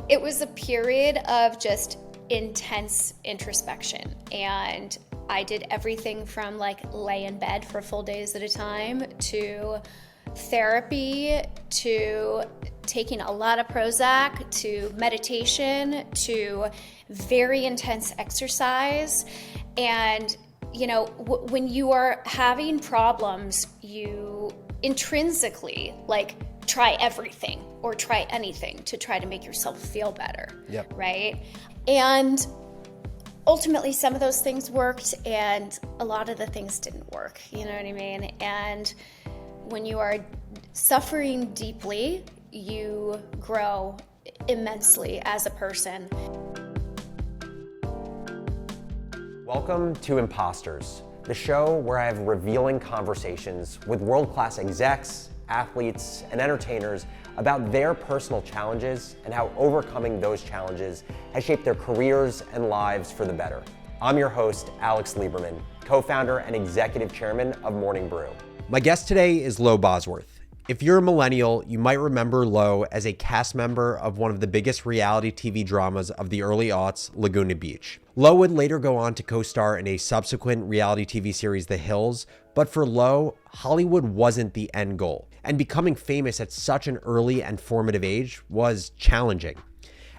It was a period of just intense introspection, and I did everything from like lay in bed for full days at a time to therapy to taking a lot of Prozac to meditation to very intense exercise. And when you are having problems, you intrinsically like try everything or try anything to try to make yourself feel better. Yep. Right? And ultimately some of those things worked and a lot of the things didn't work. You know what I mean? And when you are suffering deeply, you grow immensely as a person. Welcome to Imposters, the show where I have revealing conversations with world-class execs, athletes, and entertainers about their personal challenges and how overcoming those challenges has shaped their careers and lives for the better. I'm your host, Alex Lieberman, co-founder and executive chairman of Morning Brew. My guest today is Lo Bosworth. If you're a millennial, you might remember Lo as a cast member of one of the biggest reality TV dramas of the early aughts, Laguna Beach. Lo would later go on to co-star in a subsequent reality TV series, The Hills, but for Lo, Hollywood wasn't the end goal, and becoming famous at such an early and formative age was challenging.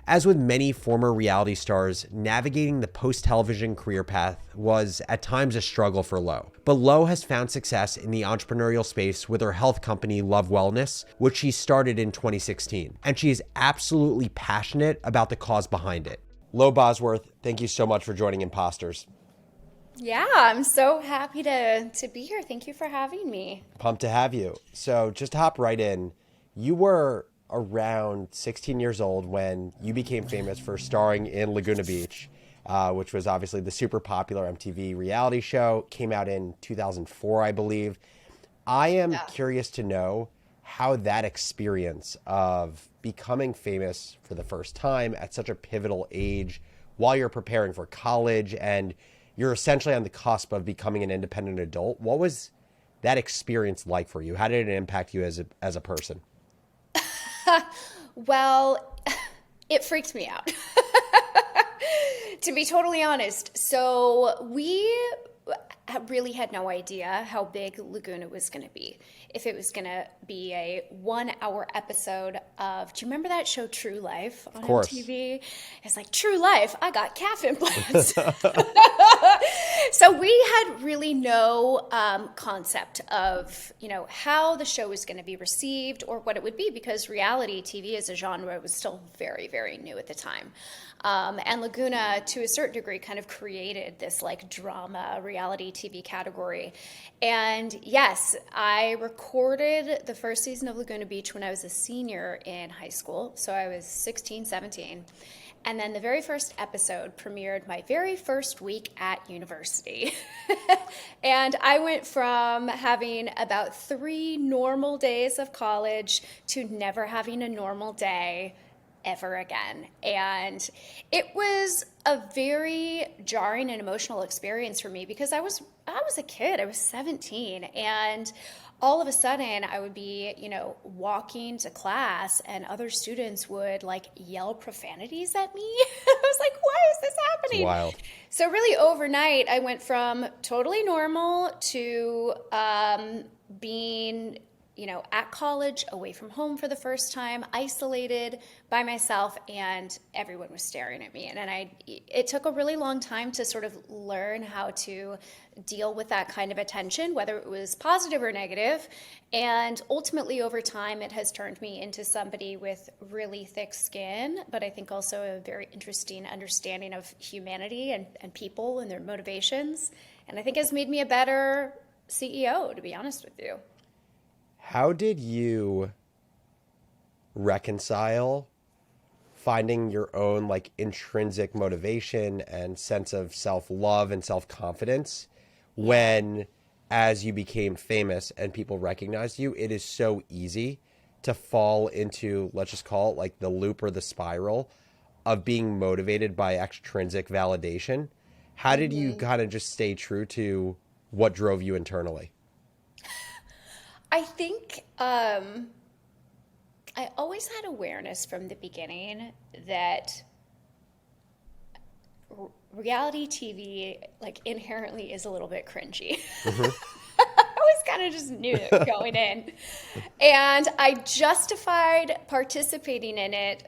As with many former reality stars, navigating the post-television career path was at times a struggle for Lo. But Lo has found success in the entrepreneurial space with her health company, Love Wellness, which she started in 2016. And she is absolutely passionate about the cause behind it. Lo Bosworth, thank you so much for joining Imposters. Yeah, I'm so happy to be here. Thank you for having me. Pumped to have you. So just to hop right in, you were around 16 years old when you became famous for starring in Laguna Beach, which was obviously the super popular MTV reality show. Came out in 2004, I believe. I am curious to know how that experience of becoming famous for the first time at such a pivotal age while you're preparing for college and you're essentially on the cusp of becoming an independent adult. What was that experience like for you? How did it impact you as a person? Well, it freaked me out, to be totally honest. So we really had no idea how big Laguna was going to be. If it was going to be a 1-hour episode of, do you remember that show True Life on MTV? It's like, True Life, I got calf implants. So we had really no concept of, how the show was going to be received or what it would be, because reality TV as a genre was still very, very new at the time. And Laguna, to a certain degree, kind of created this like drama reality TV category. And yes, I recorded the first season of Laguna Beach when I was a senior in high school. So I was 16, 17. And then the very first episode premiered my very first week at university. And I went from having about 3 normal days of college to never having a normal day ever again. And it was a very jarring and emotional experience for me because I was a kid. I was 17, and all of a sudden I would be, walking to class and other students would like yell profanities at me. I was like, why is this happening? It's wild. So really overnight I went from totally normal to being at college, away from home for the first time, isolated by myself, and everyone was staring at me. And it took a really long time to sort of learn how to deal with that kind of attention, whether it was positive or negative. And ultimately, over time, it has turned me into somebody with really thick skin, but I think also a very interesting understanding of humanity and people and their motivations. And I think has made me a better CEO, to be honest with you. How did you reconcile finding your own like intrinsic motivation and sense of self-love and self-confidence when, as you became famous and people recognized you, it is so easy to fall into, let's just call it like the loop or the spiral of being motivated by extrinsic validation? How did you kind of just stay true to what drove you internally? I think I always had awareness from the beginning that reality TV, like, inherently is a little bit cringy. I always kind of just knew it going in. And I justified participating in it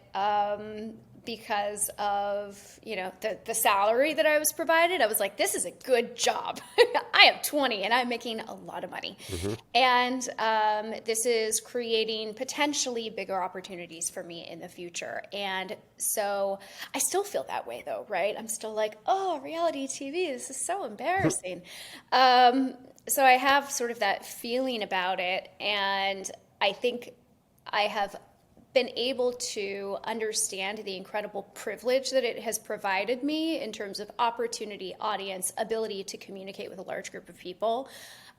because of, the salary that I was provided. I was like, this is a good job. I am 20 and I'm making a lot of money. And this is creating potentially bigger opportunities for me in the future. And so I still feel that way though, right? I'm still like, oh, reality TV, this is so embarrassing. So I have sort of that feeling about it. And I think I have been able to understand the incredible privilege that it has provided me in terms of opportunity, audience, ability to communicate with a large group of people.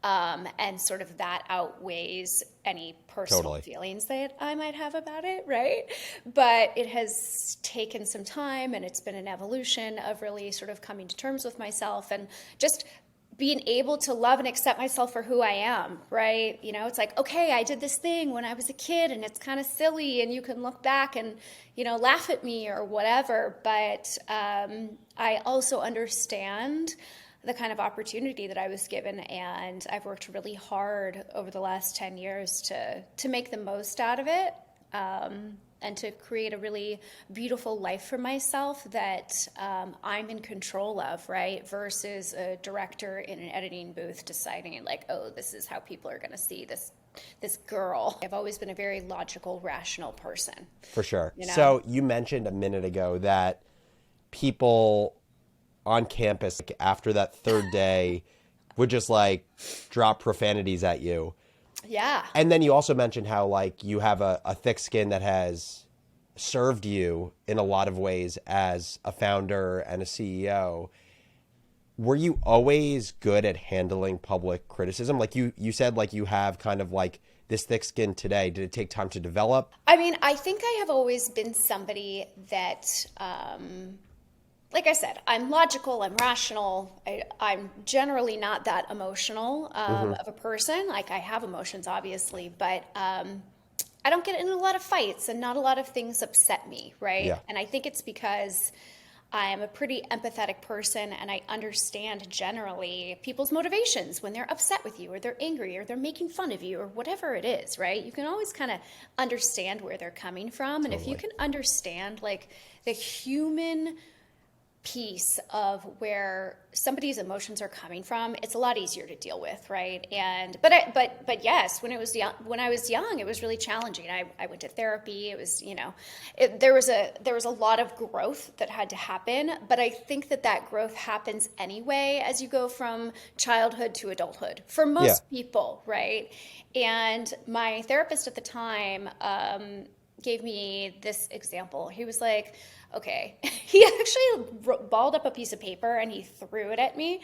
And sort of that outweighs any personal feelings that I might have about it, right? But it has taken some time, and it's been an evolution of really sort of coming to terms with myself and just being able to love and accept myself for who I am, right? It's like, okay, I did this thing when I was a kid and it's kind of silly and you can look back and, laugh at me or whatever. But I also understand the kind of opportunity that I was given, and I've worked really hard over the last 10 years to make the most out of it. And to create a really beautiful life for myself that I'm in control of, right? Versus a director in an editing booth deciding like, oh, this is how people are going to see this girl. I've always been a very logical, rational person. For sure. So you mentioned a minute ago that people on campus, like, after that third day would just like drop profanities at you. Yeah. And then you also mentioned how, like, you have a thick skin that has served you in a lot of ways as a founder and a CEO. Were you always good at handling public criticism? Like you said, like, you have kind of like this thick skin today. Did it take time to develop? I mean, I think I have always been somebody that, like I said, I'm logical, I'm rational. I'm generally not that emotional of a person. Like, I have emotions, obviously, but I don't get in a lot of fights and not a lot of things upset me, right? Yeah. And I think it's because I'm a pretty empathetic person and I understand generally people's motivations when they're upset with you or they're angry or they're making fun of you or whatever it is, right? You can always kind of understand where they're coming from. And if you can understand like the human piece of where somebody's emotions are coming from, it's a lot easier to deal with, right? And but yes, when I was young, it was really challenging. I went to therapy. It was, there was a lot of growth that had to happen, but I think that growth happens anyway as you go from childhood to adulthood for most people, right? And my therapist at the time gave me this example. He was like, okay, he actually balled up a piece of paper and he threw it at me,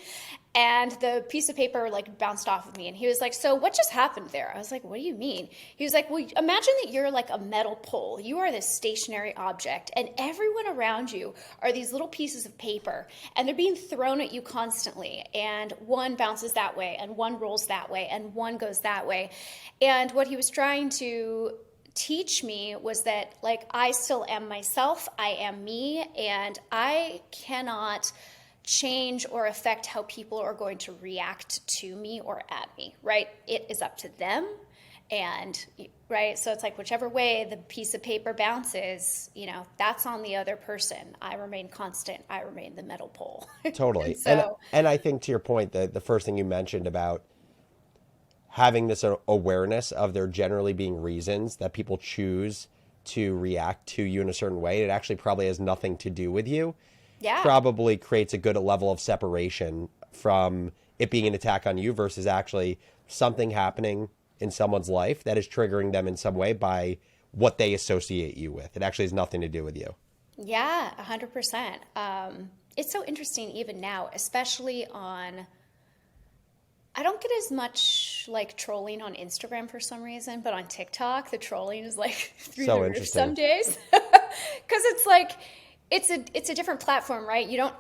and the piece of paper like bounced off of me, and he was like, so what just happened there? I was like, what do you mean? He was like, well, imagine that you're like a metal pole. You are this stationary object, and everyone around you are these little pieces of paper, and they're being thrown at you constantly, and one bounces that way, and one rolls that way, and one goes that way. And what he was trying to teach me was that, like, I still am myself, I am me, and I cannot change or affect how people are going to react to me or at me, right? It is up to them. And right, so it's like whichever way the piece of paper bounces, that's on the other person. I remain constant. I remain the metal pole. Totally. So, and I think, to your point, that the first thing you mentioned about having this awareness of there generally being reasons that people choose to react to you in a certain way, it actually probably has nothing to do with you. yeah. Probably creates a good level of separation from it being an attack on you versus actually something happening in someone's life that is triggering them in some way by what they associate you with. It actually has nothing to do with you. Yeah, 100%. It's so interesting even now, especially on, I don't get as much like trolling on Instagram for some reason, but on TikTok, the trolling is like through So the roof interesting. some days. Because it's like, it's a different platform, right? You don't,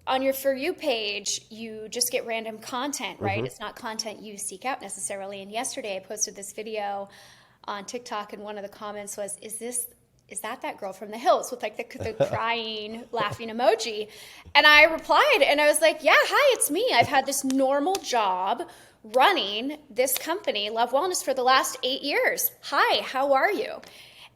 on your For You page, you just get random content, right? It's not content you seek out necessarily. And yesterday I posted this video on TikTok, and one of the comments was, is that girl from the hills with like the crying, laughing emoji? And I replied and I was like, yeah, hi, it's me. I've had this normal job running this company, Love Wellness, for the last 8 years. Hi, how are you?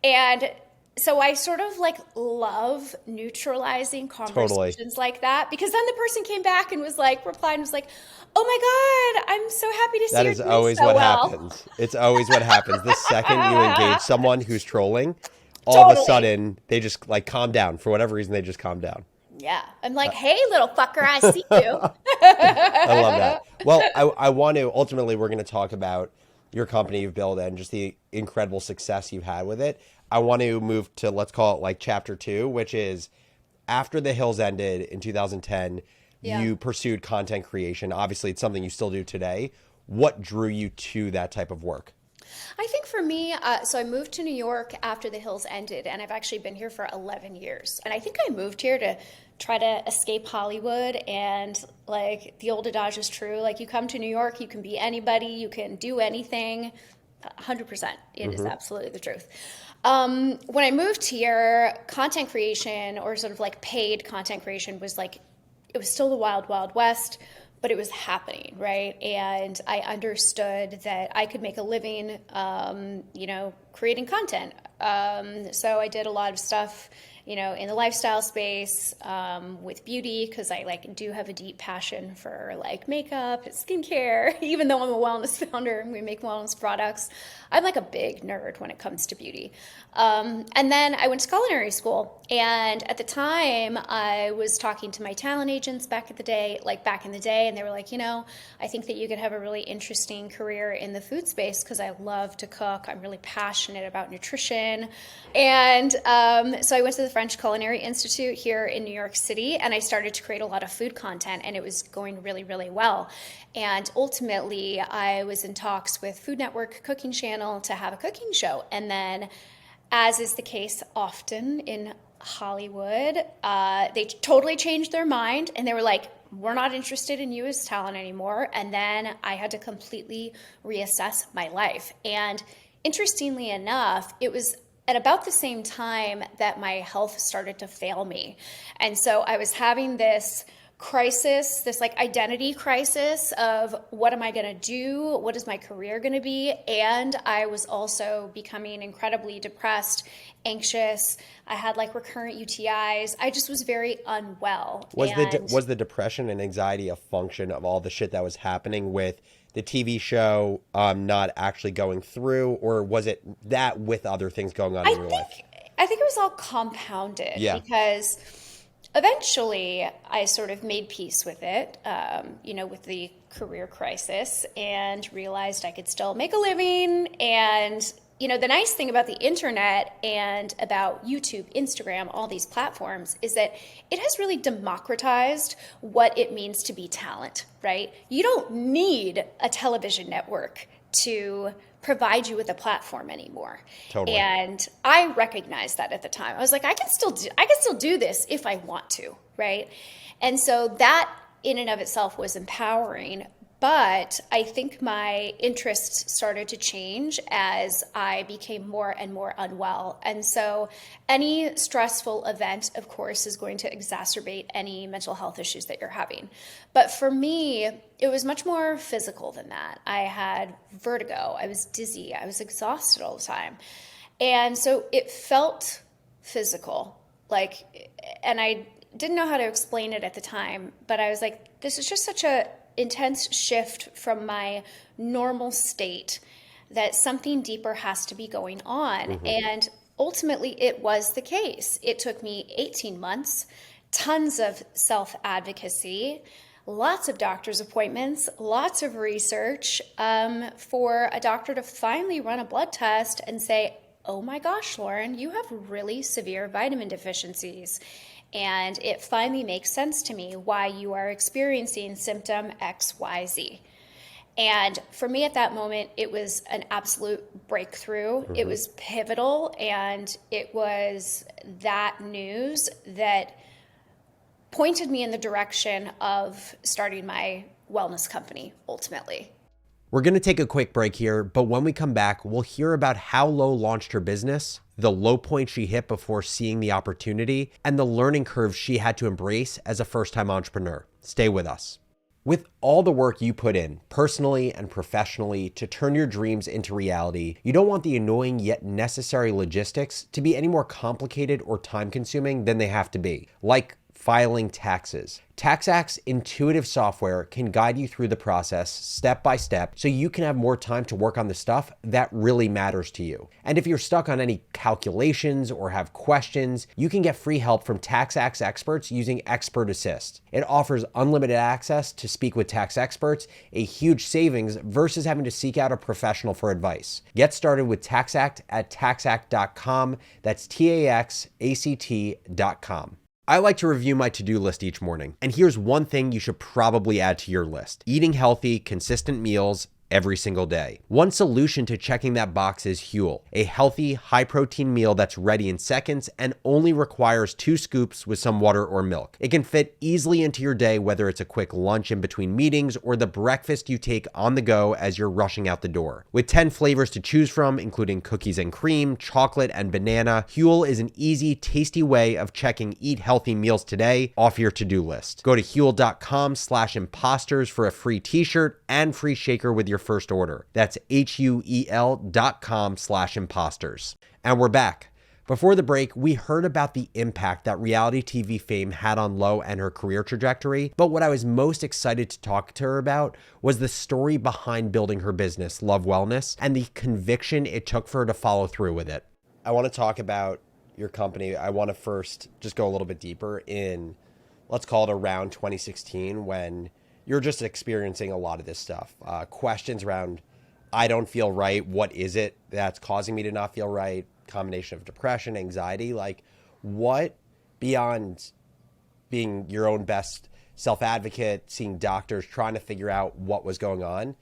And so I sort of like love neutralizing conversations like that, because then the person came back and was like, replied and was like, oh my God, I'm so happy to see That you're is doing always so what well. happens. It's always what happens. The second you engage someone who's trolling, all of a Totally. sudden they just like calm down. For whatever reason, they just calm down. Yeah. I'm like, hey, little fucker, I see you. I love that. Well, I want to ultimately, we're going to talk about your company you've built and just the incredible success you've had with it. I want to move to, let's call it like chapter 2, which is after the Hills ended in 2010, Yeah. you pursued content creation. Obviously, it's something you still do today. What drew you to that type of work? I think for me, so I moved to New York after the Hills ended, and I've actually been here for 11 years. And I think I moved here to try to escape Hollywood, and like the old adage is true. Like, you come to New York, you can be anybody, you can do anything. 100%. It is absolutely the truth. When I moved here, content creation, or sort of like paid content creation, was like, it was still the wild, wild west, but it was happening, right? And I understood that I could make a living, creating content. So I did a lot of stuff, in the lifestyle space, with beauty, because I do have a deep passion for like makeup and skincare. Even though I'm a wellness founder and we make wellness products, I'm like a big nerd when it comes to beauty. And then I went to culinary school, and at the time I was talking to my talent agents back in the day, and they were like, I think that you could have a really interesting career in the food space, because I love to cook. I'm really passionate about nutrition. And so I went to the French Culinary Institute here in New York City, and I started to create a lot of food content, and it was going really, really well. And ultimately, I was in talks with Food Network Cooking Channel to have a cooking show. And then, as is the case often in Hollywood, they totally changed their mind, and they were like, we're not interested in you as talent anymore. And then I had to completely reassess my life. And interestingly enough, it was at about the same time that my health started to fail me. And so I was having this crisis, this like identity crisis of, what am I going to do? What is my career going to be? And I was also becoming incredibly depressed, anxious. I had like recurrent UTIs. I just was very unwell. Was the depression and anxiety a function of all the shit that was happening with the TV show not actually going through, or was it that with other things going on in your life? I think it was all compounded, because eventually I sort of made peace with it, with the career crisis, and realized I could still make a living. And, the nice thing about the internet and about YouTube, Instagram, all these platforms, is that it has really democratized what it means to be talent, right? You don't need a television network to provide you with a platform anymore. Totally. And I recognized that at the time. I was like, I can still do this if I want to, right? And so that in and of itself was empowering. But I think my interests started to change as I became more and more unwell. And so any stressful event, of course, is going to exacerbate any mental health issues that you're having. But for me, it was much more physical than that. I had vertigo. I was dizzy. I was exhausted all the time. And so it felt physical, and I didn't know how to explain it at the time, but I was like, this is just such a intense shift from my normal state that something deeper has to be going on. And ultimately it was the case. It took me 18 months, tons of self-advocacy, lots of doctor's appointments, lots of research, for a doctor to finally run a blood test and say, oh my gosh, Lauren, you have really severe vitamin deficiencies. And it finally makes sense to me why you are experiencing symptom XYZ. And for me at that moment, it was an absolute breakthrough. It was pivotal, and it was that news that pointed me in the direction of starting my wellness company ultimately. We're going to take a quick break here, but when we come back, we'll hear about how Lo launched her business, the low point she hit before seeing the opportunity, and the learning curve she had to embrace as a first-time entrepreneur. Stay with us. With all the work you put in, personally and professionally, to turn your dreams into reality, you don't want the annoying yet necessary logistics to be any more complicated or time-consuming than they have to be, like filing taxes. TaxAct's intuitive software can guide you through the process step by step so you can have more time to work on the stuff that really matters to you. And if you're stuck on any calculations or have questions, you can get free help from TaxAct's experts using Expert Assist. It offers unlimited access to speak with tax experts, a huge savings versus having to seek out a professional for advice. Get started with TaxAct at taxact.com. That's TaxAct.com. I like to review my to-do list each morning, and here's one thing you should probably add to your list: eating healthy, consistent meals every single day. One solution to checking that box is Huel, a healthy, high-protein meal that's ready in seconds and only requires 2 scoops with some water or milk. It can fit easily into your day, whether it's a quick lunch in between meetings or the breakfast you take on the go as you're rushing out the door. With 10 flavors to choose from, including cookies and cream, chocolate, and banana, Huel is an easy, tasty way of checking eat healthy meals today off your to-do list. Go to huel.com/imposters for a free t-shirt and free shaker with your first order. That's HUEL.com/imposters. And we're back. Before the break, we heard about the impact that reality TV fame had on Lo and her career trajectory, but what I was most excited to talk to her about was the story behind building her business, Love Wellness, and the conviction it took for her to follow through with it. I want to talk about your company. I want to first just go a little bit deeper in, let's call it around 2016, when you're just experiencing a lot of this stuff. Questions around, I don't feel right. What is it that's causing me to not feel right? Combination of depression, anxiety. Like, what, beyond being your own best self-advocate, seeing doctors, trying to figure out what was going on,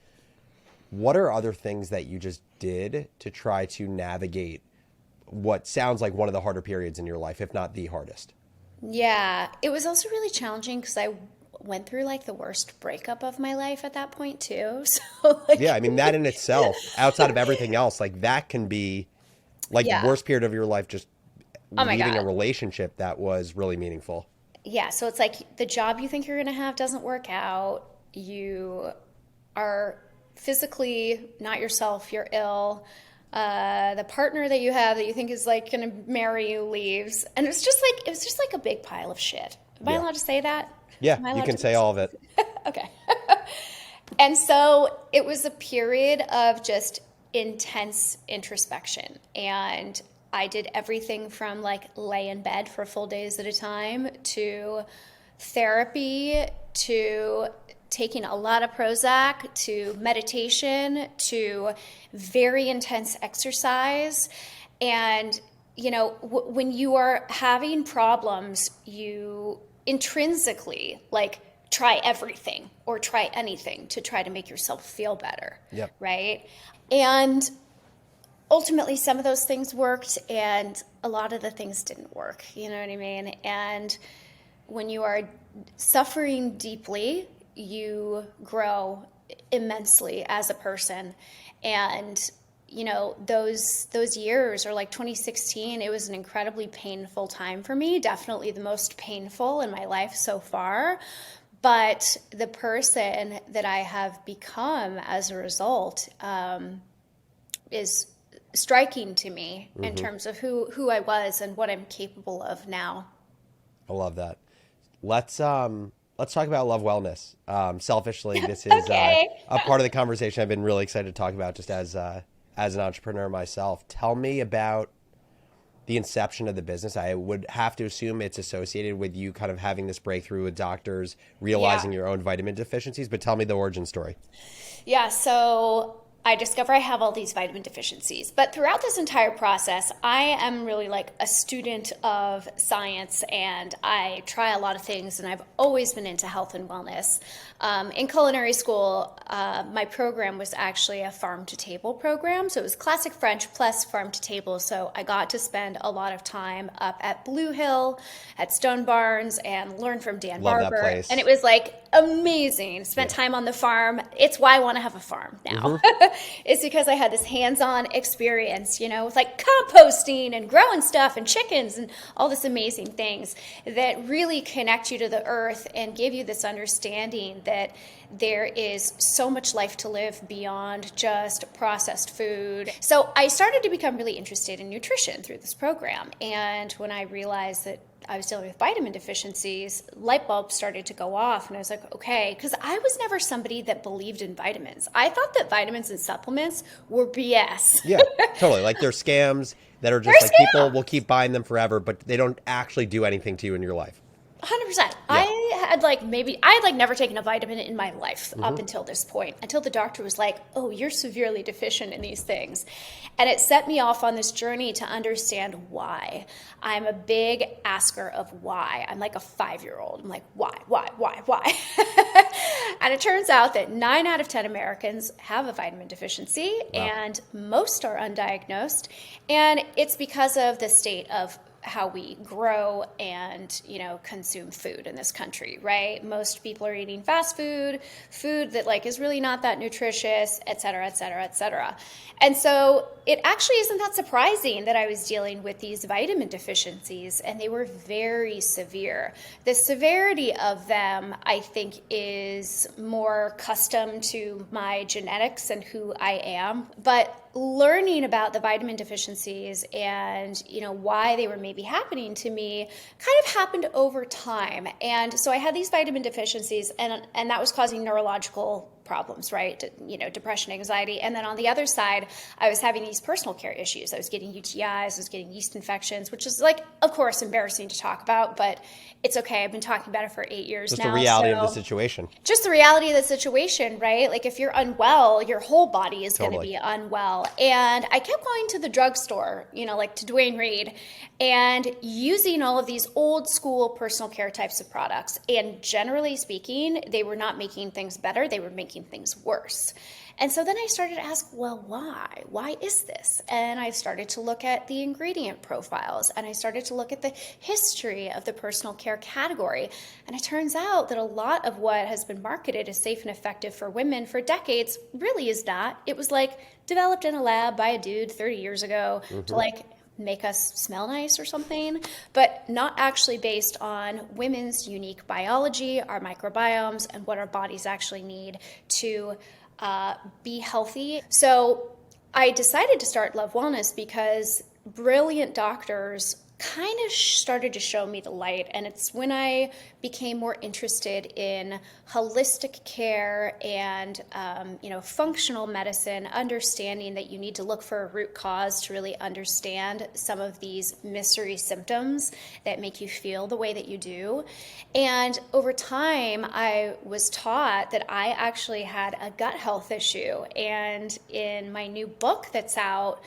what are other things that you just did to try to navigate what sounds like one of the harder periods in your life, if not the hardest? Yeah, it was also really challenging because I went through like the worst breakup of my life at that point too. So like, Yeah, I mean, that in itself, outside of everything else, like that can be like the worst period of your life, just leaving a relationship that was really meaningful. Yeah, so it's like the job you think you're going to have doesn't work out. You are physically not yourself, you're ill. The partner that you have that you think is like going to marry you leaves. And it was just like a big pile of shit. Am I allowed to say that? Yeah, you can say all of it. Okay. And so it was a period of just intense introspection. And I did everything from like lay in bed for full days at a time to therapy to taking a lot of Prozac to meditation to very intense exercise. And, you know, when you are having problems, you intrinsically like try everything or try anything to try to make yourself feel better. Yep. Right. And ultimately some of those things worked and a lot of the things didn't work. You know what I mean? And when you are suffering deeply, you grow immensely as a person. And you know, those years, or like 2016, it was an incredibly painful time for me, definitely the most painful in my life so far. But the person that I have become as a result is striking to me in terms of who I was and what I'm capable of now. I love that. Let's talk about Love Wellness. Selfishly, this is a part of the conversation I've been really excited to talk about just as an entrepreneur myself. Tell me about the inception of the business. I would have to assume it's associated with you kind of having this breakthrough with doctors, realizing your own vitamin deficiencies, but tell me the origin story. Yeah, so I discover I have all these vitamin deficiencies. But throughout this entire process, I am really like a student of science, and I try a lot of things, and I've always been into health and wellness. In culinary school, my program was actually a farm-to-table program. So it was classic French plus farm-to-table. So I got to spend a lot of time up at Blue Hill, at Stone Barns, and learn from Dan Love that Barber. place. And it was like amazing. Spent time on the farm. It's why I want to have a farm now. It's because I had this hands-on experience, with like composting and growing stuff and chickens and all this amazing things that really connect you to the earth and give you this understanding that there is so much life to live beyond just processed food. So I started to become really interested in nutrition through this program. And when I realized that I was dealing with vitamin deficiencies, light bulbs started to go off, and I was like, okay, because I was never somebody that believed in vitamins. I thought that vitamins and supplements were BS. Yeah, totally. Like they're scams that are just They're like a scam. people will keep buying them forever, but they don't actually do anything to you in your life. 100%. I had never taken a vitamin in my life up until this point, until the doctor was like, oh, you're severely deficient in these things. And it set me off on this journey to understand why. I'm a big asker of why. I'm like a 5-year-old. I'm like, why? And it turns out that 9 out of 10 Americans have a vitamin deficiency, and most are undiagnosed. And it's because of the state of how we grow and, consume food in this country, right? Most people are eating fast food that like is really not that nutritious, et cetera, et cetera, et cetera. And so it actually isn't that surprising that I was dealing with these vitamin deficiencies, and they were very severe. The severity of them, I think, is more custom to my genetics and who I am. But learning about the vitamin deficiencies and why they were maybe happening to me kind of happened over time. And so I had these vitamin deficiencies, and that was causing neurological problems, right? Depression, anxiety. And then on the other side, I was having these personal care issues. I was getting UTIs, I was getting yeast infections, which is like, of course, embarrassing to talk about, but it's okay. I've been talking about it for 8 years Just now. the reality of the situation. Just the reality of the situation, right? Like if you're unwell, your whole body is going to be unwell. And I kept going to the drugstore, like to Dwayne Reed, and using all of these old school personal care types of products. And generally speaking, they were not making things better. They were making things worse. And so then I started to ask, well, why? Why is this? And I started to look at the ingredient profiles, and I started to look at the history of the personal care category. And it turns out that a lot of what has been marketed as safe and effective for women for decades really is not. It was like developed in a lab by a dude 30 years ago to like make us smell nice or something, but not actually based on women's unique biology, our microbiomes, and what our bodies actually need to be healthy. So I decided to start Love Wellness because brilliant doctors kind of started to show me the light. And it's when I became more interested in holistic care and, functional medicine, understanding that you need to look for a root cause to really understand some of these mystery symptoms that make you feel the way that you do. And over time, I was taught that I actually had a gut health issue. And in my new book that's out,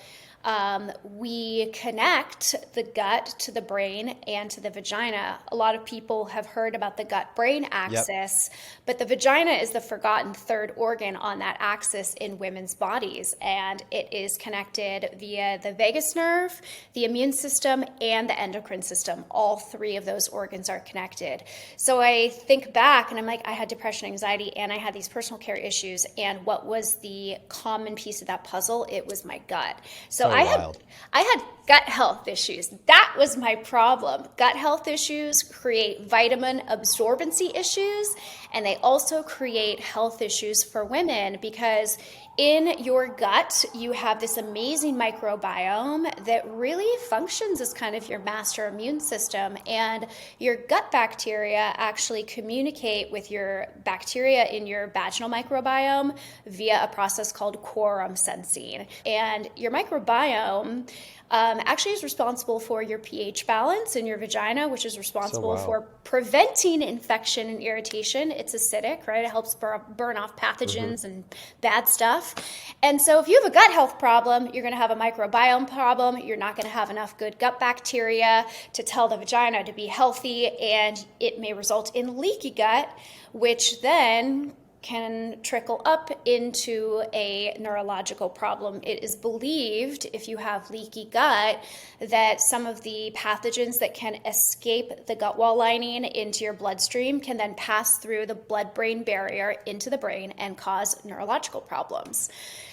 we connect the gut to the brain and to the vagina. A lot of people have heard about the gut-brain axis, but the vagina is the forgotten third organ on that axis in women's bodies, and it is connected via the vagus nerve, the immune system, and the endocrine system. All 3 of those organs are connected. So I think back, and I'm like, I had depression, anxiety, and I had these personal care issues, and what was the common piece of that puzzle? It was my gut. So I had gut health issues. That was my problem. Gut health issues create vitamin absorbency issues, and they also create health issues for women because in your gut, you have this amazing microbiome that really functions as kind of your master immune system. And your gut bacteria actually communicate with your bacteria in your vaginal microbiome via a process called quorum sensing. And your microbiome actually is responsible for your pH balance in your vagina, which is responsible wow. for preventing infection and irritation. It's acidic, right? It helps burn off pathogens and bad stuff. And so if you have a gut health problem, you're going to have a microbiome problem. You're not going to have enough good gut bacteria to tell the vagina to be healthy, and it may result in leaky gut, which then can trickle up into a neurological problem. It is believed, if you have leaky gut, that some of the pathogens that can escape the gut wall lining into your bloodstream can then pass through the blood-brain barrier into the brain and cause neurological problems.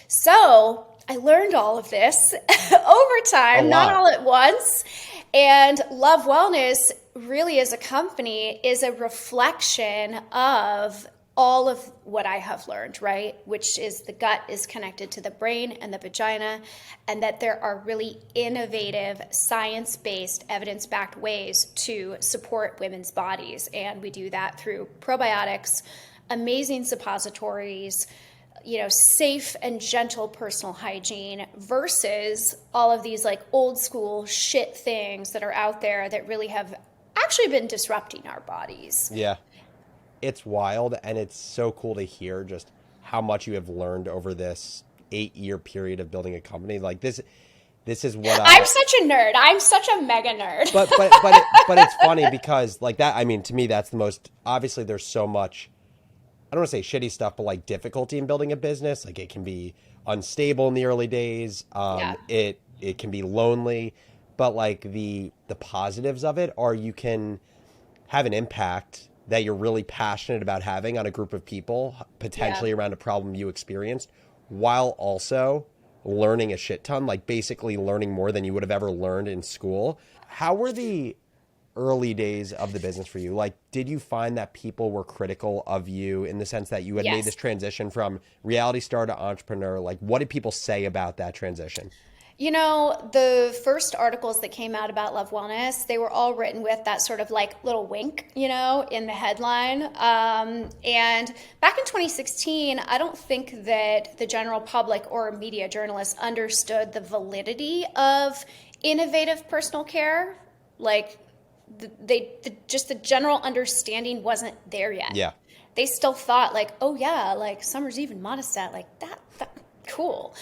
So I learned all of this over time, not all at once. And Love Wellness really as a company is a reflection of all of what I have learned, right? Which is the gut is connected to the brain and the vagina, and that there are really innovative, science-based, evidence-backed ways to support women's bodies. And we do that through probiotics, amazing suppositories, safe and gentle personal hygiene versus all of these like old school shit things that are out there that really have actually been disrupting our bodies. Yeah. It's wild, and it's so cool to hear just how much you have learned over this 8-year period of building a company. Like this is what I'm such a nerd. I'm such a mega nerd. But it's funny because like that. I mean, to me, that's the most. Obviously, there's so much. I don't want to say shitty stuff, but like difficulty in building a business. Like it can be unstable in the early days. It can be lonely, but like the positives of it are you can have an impact that you're really passionate about having on a group of people, potentially around a problem you experienced, while also learning a shit ton, like basically learning more than you would have ever learned in school. How were the early days of the business for you? Like, did you find that people were critical of you in the sense that you had made this transition from reality star to entrepreneur? Like, what did people say about that transition? The first articles that came out about Love Wellness, they were all written with that sort of like little wink, in the headline. And back in 2016, I don't think that the general public or media journalists understood the validity of innovative personal care. Like just the general understanding wasn't there yet. Yeah. They still thought like, oh yeah, like Summer's Eve and Modestat, like that cool.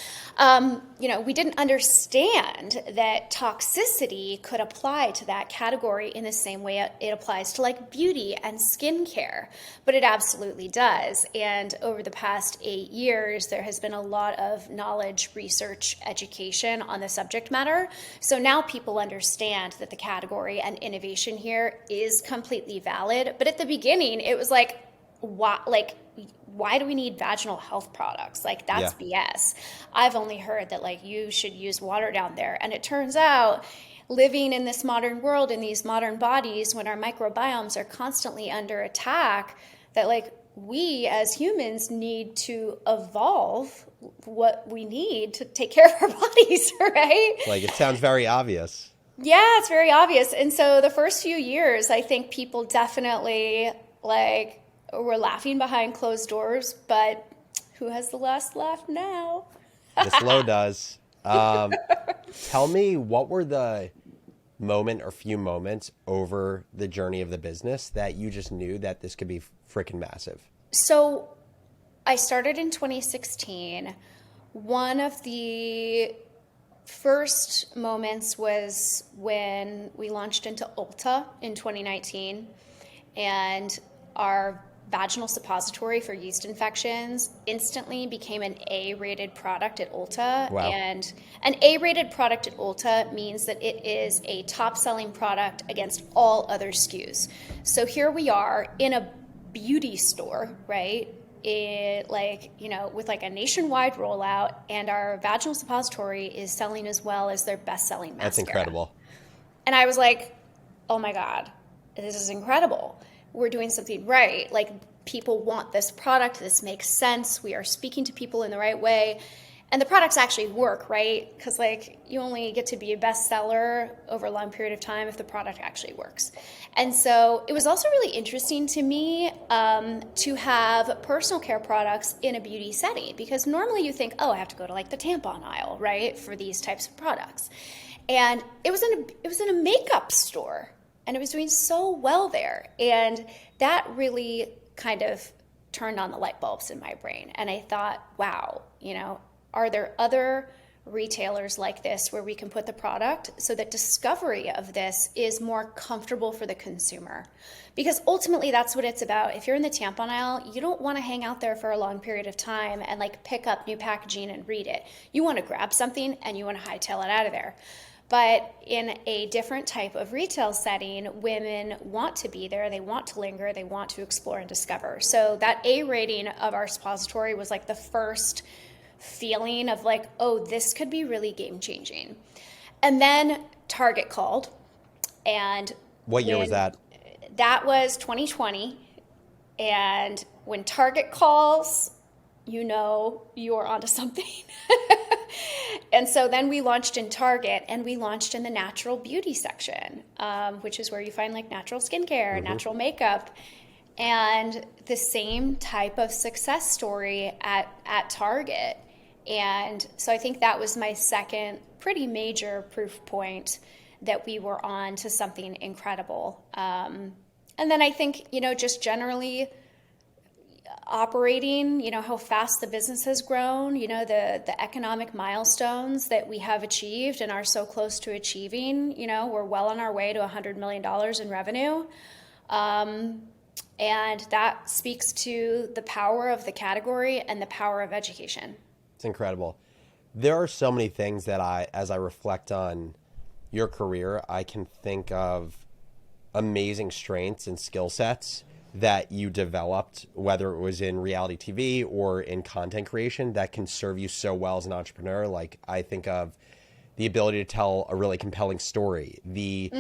We didn't understand that toxicity could apply to that category in the same way it applies to like beauty and skincare, but it absolutely does. And over the past 8 years, there has been a lot of knowledge, research, education on the subject matter. So now people understand that the category and innovation here is completely valid. But at the beginning, it was like, why do we need vaginal health products? Like, that's BS. I've only heard that, like, you should use water down there. And it turns out, living in this modern world, in these modern bodies, when our microbiomes are constantly under attack, that, like, we as humans need to evolve what we need to take care of our bodies, right? Like, it sounds very obvious. Yeah, it's very obvious. And so the first few years, I think people definitely, like, we're laughing behind closed doors, but who has the last laugh now? Miss Lowe does. Tell me, what were the moment or few moments over the journey of the business that you just knew that this could be freaking massive? So I started in 2016. One of the first moments was when we launched into Ulta in 2019, and our vaginal suppository for yeast infections instantly became an A-rated product at Ulta. Wow. And an A-rated product at Ulta means that it is a top-selling product against all other SKUs. So here we are in a beauty store, right? With like a nationwide rollout, and our vaginal suppository is selling as well as their best-selling mascara. That's incredible. And I was like, oh my God, this is incredible. We're doing something right. Like, people want this product. This makes sense. We are speaking to people in the right way. And the products actually work, right? Because, like, you only get to be a bestseller over a long period of time if the product actually works. And so it was also really interesting to me to have personal care products in a beauty setting, because normally you think, oh, I have to go to, like, the tampon aisle, right, for these types of products. And it was in a makeup store, and it was doing so well there. And that really kind of turned on the light bulbs in my brain. And I thought, wow, are there other retailers like this where we can put the product so that discovery of this is more comfortable for the consumer? Because ultimately that's what it's about. If you're in the tampon aisle, you don't want to hang out there for a long period of time and like pick up new packaging and read it. You want to grab something and you want to hightail it out of there. But in a different type of retail setting, women want to be there, they want to linger, they want to explore and discover. So that A rating of our suppository was like the first feeling of like, oh, this could be really game changing. And then Target called. And what year was that? That was 2020. And when Target calls, you're onto something. And so then we launched in Target, and we launched in the natural beauty section, which is where you find like natural skincare, natural makeup. And the same type of success story at Target. And so I think that was my second pretty major proof point that we were on to something incredible. And then I think, just generally operating, how fast the business has grown, the economic milestones that we have achieved and are so close to achieving, we're well on our way to $100 million in revenue. And that speaks to the power of the category and the power of education. It's incredible. There are so many things that as I reflect on your career, I can think of amazing strengths and skill sets that you developed, whether it was in reality TV or in content creation, that can serve you so well as an entrepreneur. Like I think of the ability to tell a really compelling story, the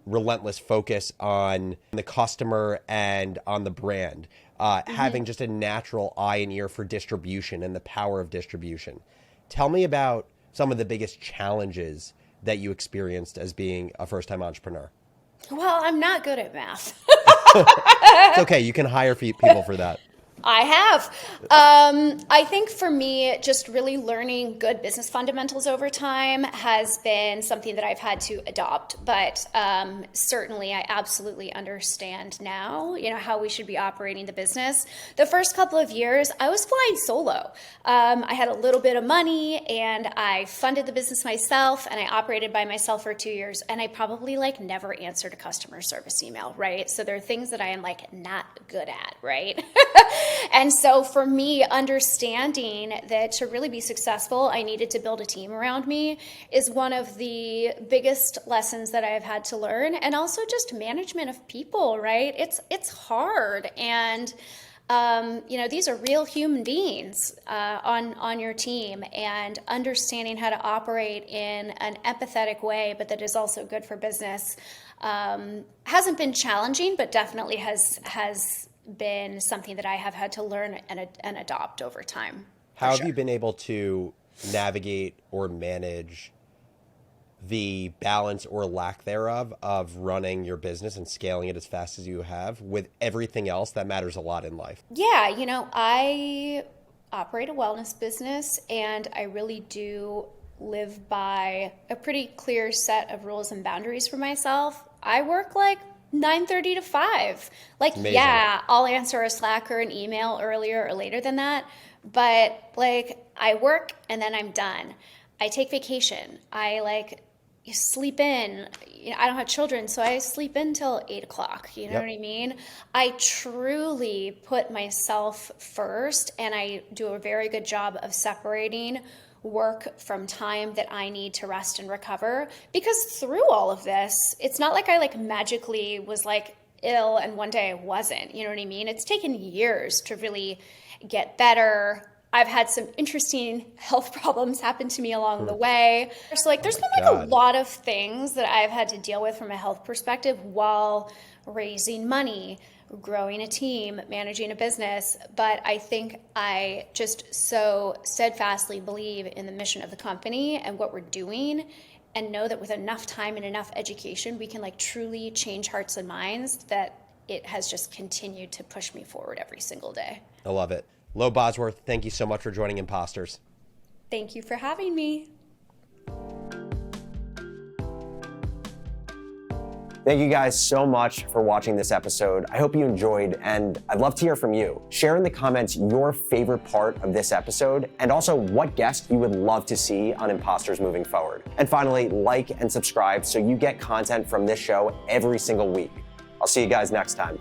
relentless focus on the customer and on the brand, having just a natural eye and ear for distribution and the power of distribution. Tell me about some of the biggest challenges that you experienced as being a first-time entrepreneur. Well, I'm not good at math. It's okay. You can hire people for that. I have. I think for me, just really learning good business fundamentals over time has been something that I've had to adopt. But certainly, I absolutely understand now, how we should be operating the business. The first couple of years, I was flying solo. I had a little bit of money, and I funded the business myself, and I operated by myself for 2 years. And I probably never answered a customer service email, right? So there are things that I am not good at, right? And so for me, understanding that to really be successful, I needed to build a team around me is one of the biggest lessons that I've had to learn. And also just management of people, right? It's hard. And, these are real human beings on your team, and understanding how to operate in an empathetic way, but that is also good for business, hasn't been challenging, but definitely has been something that I have had to learn and adopt over time. How have you been able to navigate or manage the balance or lack thereof of running your business and scaling it as fast as you have with everything else that matters a lot in life? Yeah, I operate a wellness business, and I really do live by a pretty clear set of rules and boundaries for myself. I work 9:30 to 5. Yeah, I'll answer a Slack or an email earlier or later than that. But I work and then I'm done. I take vacation. I sleep in. I don't have children, so I sleep in till 8 o'clock. You know what I mean? I truly put myself first, and I do a very good job of separating work from time that I need to rest and recover. Because through all of this, it's not like I magically was ill and one day I wasn't. You know what I mean? It's taken years to really get better. I've had some interesting health problems happen to me along the way. So there's been a lot of things that I've had to deal with from a health perspective while raising money, growing a team, managing a business. But I think I just so steadfastly believe in the mission of the company and what we're doing, and know that with enough time and enough education, we can truly change hearts and minds, that it has just continued to push me forward every single day. I love it. Lo Bosworth, thank you so much for joining Imposters. Thank you for having me. Thank you guys so much for watching this episode. I hope you enjoyed, and I'd love to hear from you. Share in the comments your favorite part of this episode, and also what guest you would love to see on Imposters moving forward. And finally, like and subscribe so you get content from this show every single week. I'll see you guys next time.